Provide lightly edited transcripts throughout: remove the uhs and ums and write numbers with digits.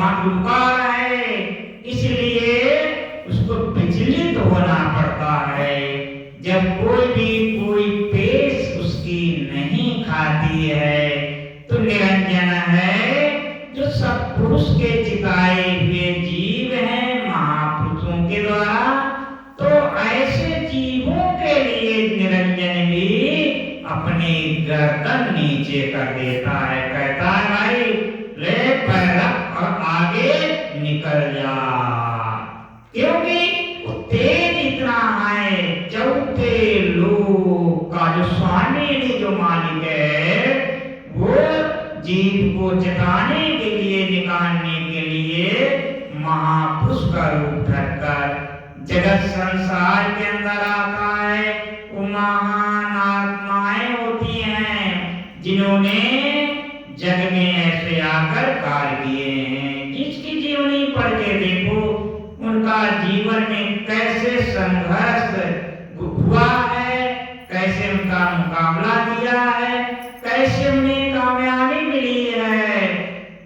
परमात्मा है, इसलिए उसको विचलित होना पड़ता है। जब कोई पेश उसकी नहीं खाती है तो निरंजन है जो सत्पुरुष के चिताए हुए जीव हैं महापुरुषों के द्वारा। तो ऐसे जीवों के लिए निरंजन भी अपनी गर्दन नीचे कर देता है, कहता है भाई ले पैर रख और आगे निकल जा, क्योंकि वो तेज इतना है। चौथे लोक का जो स्वामी ने जो मालिक है वो जीव को जताने के लिए, निकालने के लिए महापुरुष का रूप धरकर जगत संसार के अंदर आता है। वो महान आत्माएं होती हैं जिन्होंने जग में ऐसे आकर कार्य किए हैं। जिसकी जीवनी पढ़ के देखो उनका जीवन में कैसे संघर्ष हुआ है, कैसे उनका मुकाबला किया है, कैसे उन्हें कामयाबी मिली है,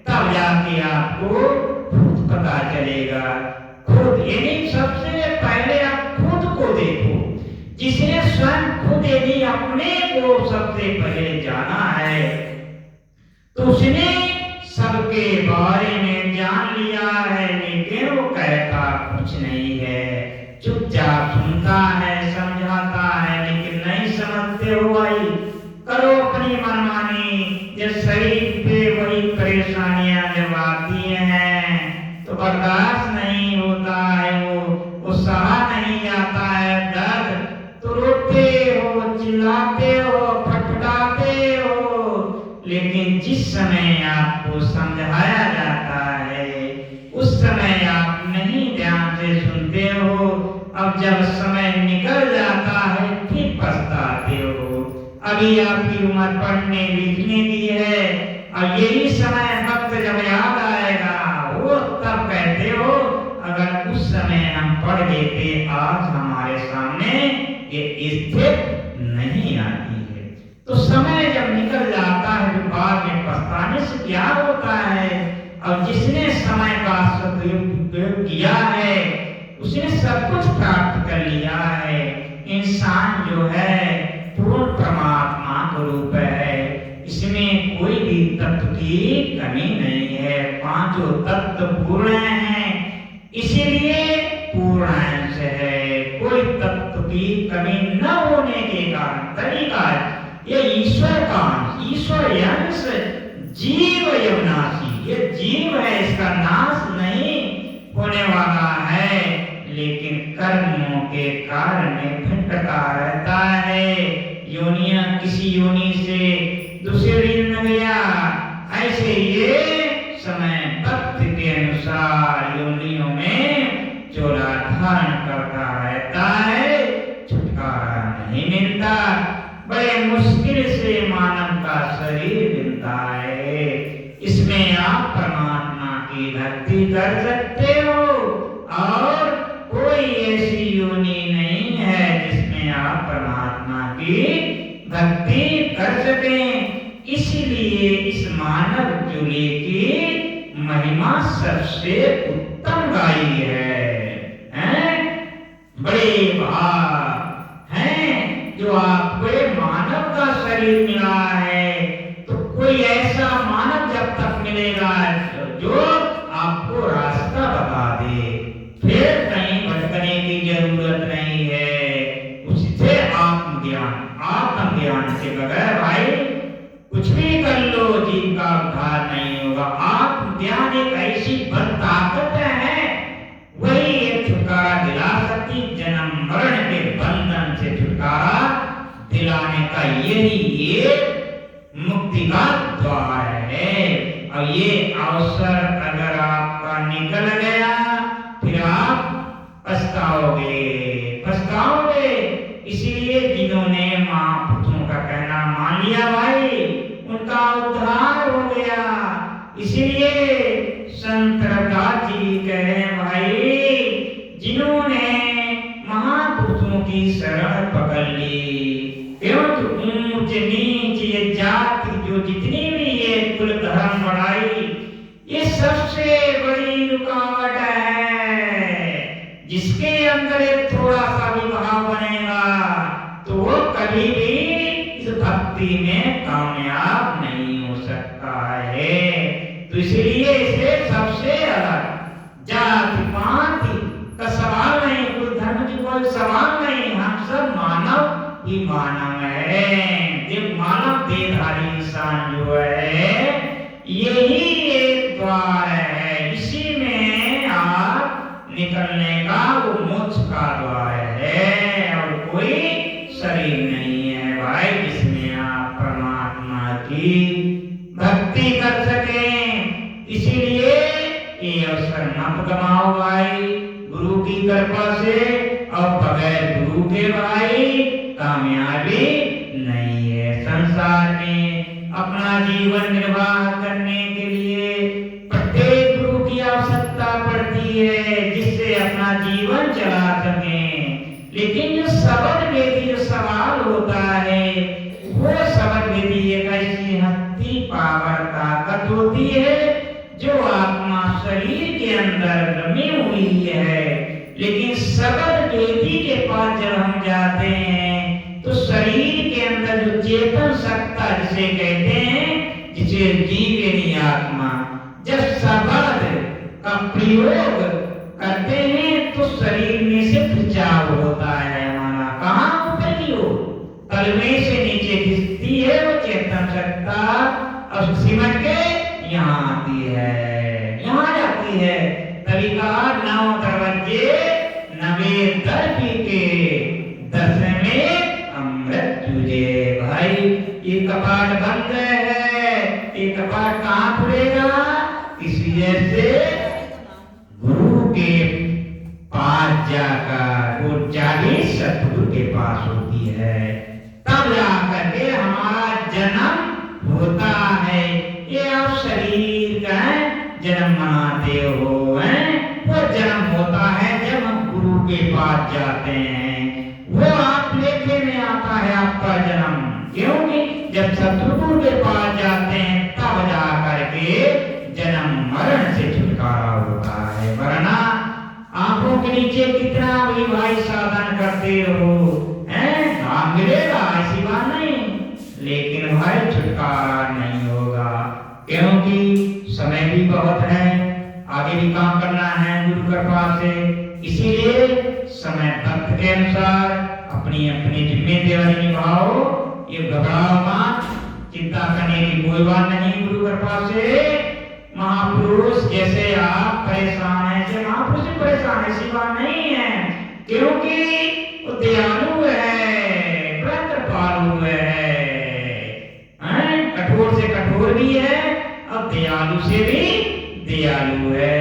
तब जाके आपको खुद पता चलेगा। खुद यानी सबसे पहले आप खुद को देखो। जिसने स्वयं खुद यदि अपने को सबसे पहले जाना है तो उसने सबके बारे में जान लिया है, लेकिन वो कहता कुछ नहीं है, चुपचाप सुनता है, समझाता है, लेकिन नहीं समझते हो भाई, करो अपनी मनमानी। जब शरीर पे वही परेशानियां जब आती हैं तो बर्दाश्त नहीं होता है, वो सहा नहीं जाता है दर्द, तो रोते हो, चिल्लाते हो, फटफटाते हो। लेकिन जिस समय आपको समझाया जाता है उस समय आप नहीं ध्यान से सुनते हो। अब जब समय निकल जाता है फिर पछताते हो। अभी आपकी उम्र पढ़ने लिखने की है, अब यही समय वक्त जब याद आएगा वो तब कहते हो अगर उस समय हम पढ़ लेते आज हमारे सामने ये स्थिति नहीं आती है। तो समय जब निकल जाता है तो बाद में पछताने से क्या होता है। अब जिसने समय का सदुपयोग किया है उसने सब कुछ प्राप्त कर लिया है। इंसान जो है पूर्ण परमात्मा का रूप है, इसमें कोई भी तत्व की कमी नहीं है। पांचों तत्व पूर्ण हैं, इसीलिए पूर्ण अंश है। कोई तत्व की कमी न होने के कारण तरीका ये ईश्वर का अंश, ईश्वर अंश जीव यवनाशी, ये जीव है, इसका नाश नहीं होने वाला है, लेकिन कर्मों के कारण भटकता रहता है। योनियां किसी योनि से दूसरी न गया, ऐसे ये समय वक्त के अनुसार योनियों में चोला धारण करता रहता है, छुटकारा नहीं मिलता। बड़े मुश्किल से मानव का शरीर मिलता है। इसमें आप परमात्मा की भक्ति कर सकते हो और कोई ऐसी योनि नहीं है जिसमें आप परमात्मा की भक्ति कर सकें। इसलिए इस मानव जुली की महिमा सबसे उत्तम गाई है? बड़े भाग हैं जो आपको मानव का शरीर मिला है। तो कोई ऐसा मानव जब तक मिलेगा जो आपको रास्ता बता दे, फिर कहीं भटकने की जरूरत नहीं है। उससे आत्मज्ञान के बगैर भाई कुछ भी कर लो जीव का उद्धार नहीं होगा। आत्मज्ञान एक ऐसी बल ताकत है, वही एक छुटकारा दिला सकती। जन्म मरण के बंधन से छुटकारा दिलाने का यही एक मुक्ति का द्वार है। और ये अवसर अगर आपका निकल गया फिर आप पछताओगे। इसीलिए जिन्होंने महापुरुषों का कहना मान लिया भाई उनका उद्धार हो गया। इसीलिए संत रविदास जी कहे भाई जिन्होंने महापुरुषों की शरण पकड़ ली, क्योंकि ऊंच नीच ये जाति जो जितनी भी ये कुल धर्म बढ़ाई ये सबसे बड़ी रुकावट है। जिसके अंदर एक थोड़ा सा भी भाव बनेगा तो वो कभी भी इस भक्ति में कामयाब नहीं हो सकता है। तो इसलिए इसे सबसे अलग जाति पाति का सवाल नहीं, कोई धर्म की कोई सवाल नहीं, हम सब मानव ही मानव है। ये मानव देहधारी इंसान जो है यही एक द्वार है, इसी में आप निकलने का वो मोक्ष का द्वार है और कोई शरीर नहीं है भाई जिसमें आप परमात्मा की भक्ति कर सकें। इसीलिए ये अवसर मत गवाओ भाई, गुरु की कृपा से और बगैर गुरु के भाई कामयाबी नहीं है। संसार में अपना जीवन निर्वाह करने के लिए प्रत्येक गुरु की आवश्यकता पड़ती है जिससे अपना जीवन चला सकें। लेकिन जो शब्द वेदी जो सवाल होता है वो शब्द वेदी एक ऐसी हस्ती पावर ताकत होती है जो आत्मा शरीर के अंदर रमी हुई है। लेकिन शब्द वेदी के पास जब हम जाते हैं तो शरीर के अंदर जो चेतन सत्ता जिसे कहते हैं, जिसे जीवनी आत्मा, जब शब्द का प्रयोग करते हैं तो शरीर में से खिंचाव होता है हमारा। कहाँ ऊपर की ओर तलवे से नीचे खिंचती है वो चेतन सत्ता और सिमट के यहाँ आती है, यहाँ जाती है। तभी कहा 9 दरवाजे नवे दर के 10वें अमृत तुझे। भाई ये कपाट बंद है, ये कपाट कहाँ खुलेगा? इसलिए से गुरु के पास जाकर वो चाबी सतगुरु के पास होती है, तब जाकर के हमारा जन्म होता है। ये आप शरीर का जन्म मनाते हो वो जन्म होता है जब हम गुरु के पास जाते हैं। वो आप लेखे में आता है आपका जन्म, क्योंकि जब सतगुरु के पास जाते हैं तब जाकर के जन्म मरण से छुटकारा होता है। वरना आंखों के नीचे कितना भी भाई साधन करते हो काम मिलेगा ऐसी बात नहीं, लेकिन भाई छुटकारा नहीं होगा, क्योंकि समय भी बहुत है, आगे भी काम करना है गुरु कृपा से। इसीलिए समय वक्त के अनुसार अपनी अपनी जिम्मेदारी निभाओ, ये घबराओ मत, चिंता करने की कोई बात नहीं। गुरु कृपा से महापुरुष जैसे आप परेशान हैं, जैसे महापुरुष भी परेशान है, ऐसी बात नहीं है, क्योंकि वो दयालु है, बड़ा कृपालु है, कठोर से कठोर भी है और दयालु से भी दयालु है।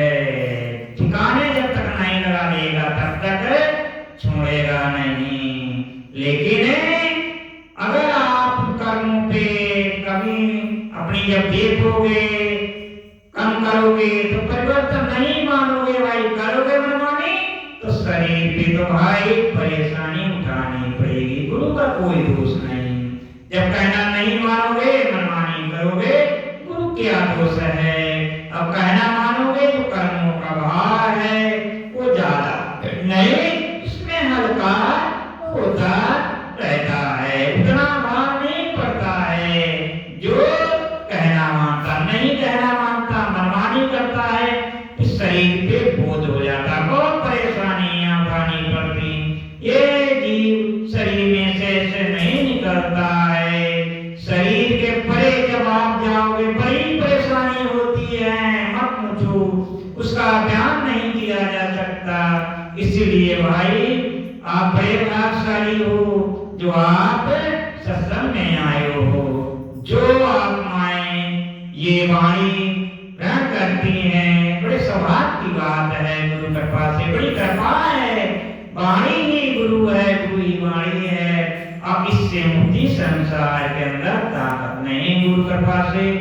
ठिकाने जब तक नहीं लगा देगा तब तक छोड़ेगा नहीं। लेकिन अगर आप कर्मों पे कभी अपनी जब देखोगे कम करोगे तो परिवर्तन नहीं मानोगे भाई, करोगे मनमानी तो शरीर पे तो भाई परेशानी उठानी पड़ेगी। गुरु का कोई दोष नहीं, जब कहना नहीं मानोगे मनमानी करोगे गुरु क्या दोष है। अब कहना मानोगे तो कर्मों का भार है वो ज्यादा नहीं, उसमें हल्का होता रहता है, उतना भार नहीं पड़ता है। जो कहना मानता नहीं, कहना मानता मनमानी करता है, इस शरीर पे बोझ हो जाता, बहुत परेशानियां उठानी पड़ती। ये जीव शरीर में से ऐसे नहीं निकलता है। शरीर के परे जब आप जाओगे बड़ी परेशानी होती है, मत पूछो, उसका ध्यान नहीं किया जा सकता। इसलिए भाई आप बड़े भाग्यशाली हो जो आप सत्संग में आए हो। जो आत्माएं ये वाणी ग्रहण करती हैं, बड़े सौभाग्य की बात है, गुरु कृपा से बड़ी कृपा है। वाणी ही गुरु है, गुरु ही वाणी है। अब इससे मुक्ति संसार के अंदर ताकत नहीं गुरु कृपा से।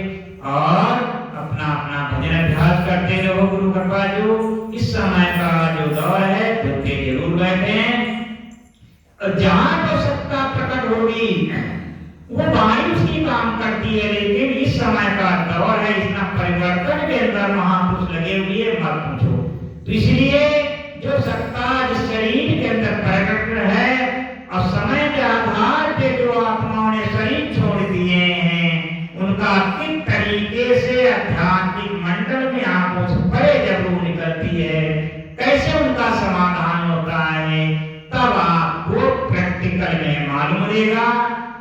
और अपना अपना भजन अभ्यास करते रहो गुरु कृपा। जो इस समय का जो दौर है झुके जरूर बैठे हैं, और जहां तो सत्ता प्रकट होगी वो वाणी उसकी काम करती है, लेकिन इस समय का दौर है, इतना परिवर्तन के अंदर किस तरीके से आध्यात्मिक मंडल में आंखों से परे जब रूह निकलती है, कैसे उनका समाधान होता है, तब आपको प्रैक्टिकल में मालूम रहेगा।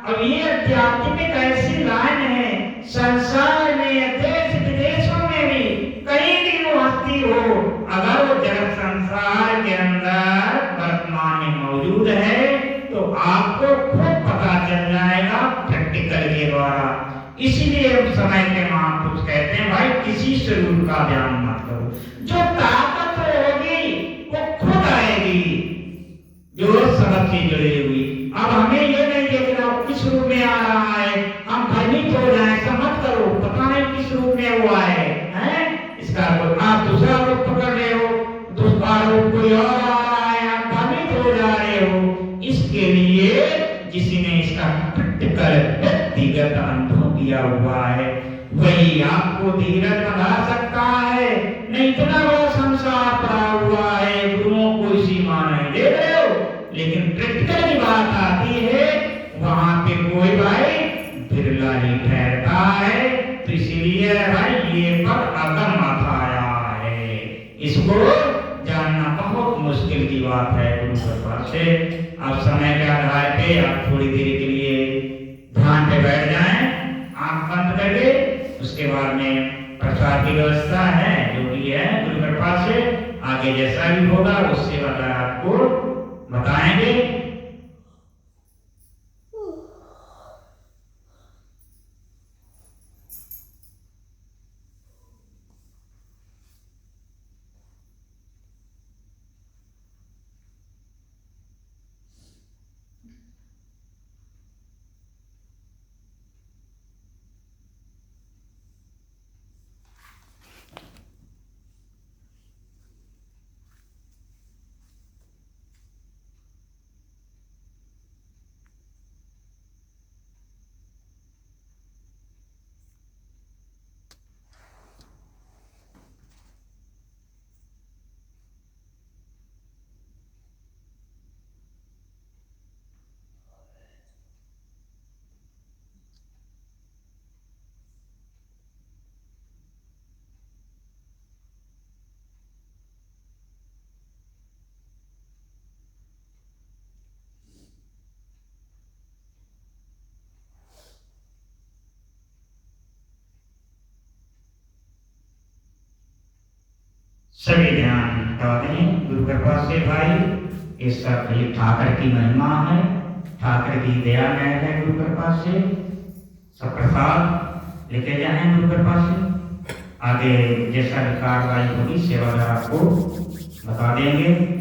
अब ये आध्यात्मिक ऐसी लाइन है, संसार में देश विदेशों में भी कहीं भी वो हस्ती हो, अगर वो जगत संसार के अंदर वर्तमान में मौजूद है तो आपको खूब पता चल जाएगा प्रैक्टिकल के द्वारा। इसलिए हम समय के महापुरुष कहते हैं भाई किसी स्वरूप का ध्यान मत करो, जो ताकत होगी वो खुद आएगी जो सबक से जुड़ी हुई। अब हमें ये नहीं देखना किस रूप में आ रहा है, हम भयभीत हो जाए, ऐसा मत करो, पता नहीं किस रूप में हुआ है, इसका कोई आप दूसरा रूप पकड़ रहे हो, दूसरा रूप कोई और आ रहा है, आप भयभीत हो जा रहे हो। इसके लिए जिसने इसका प्रैक्टिकल व्यक्तिगत अनुभव किया हुआ है वही आपको धीरज बना सकता है। नहीं इतना बड़ा संसार पड़ा हुआ है, गुरुओं को इसी माने दे रहे हो, लेकिन प्रैक्टिकल की बात आती है वहां पे कोई भाई बिरला ही ठहरता है। तो इसीलिए भाई ये पर अगम अथाया है, इसको जानना बहुत मुश्किल की बात है गुरु कृपा से। आप समय के आधार पे आप थोड़ी देर के लिए ध्यान पे बैठ जाएं, आंख बंद करके, उसके बाद में प्रसाद की व्यवस्था है जो भी है गुरु कृपा से, आगे जैसा भी होगा उससे वाला आपको बताएंगे। सभी ध्यान हटा दें गुरु कृपा से भाई। ये सब ये ठाकर की महिमा है, ठाकर की दया है गुरु कृपा से। सब प्रसाद लेके जाए गुरु कृपा से, आगे जैसा भी कार्रवाई होगी सेवादार आपको बता देंगे।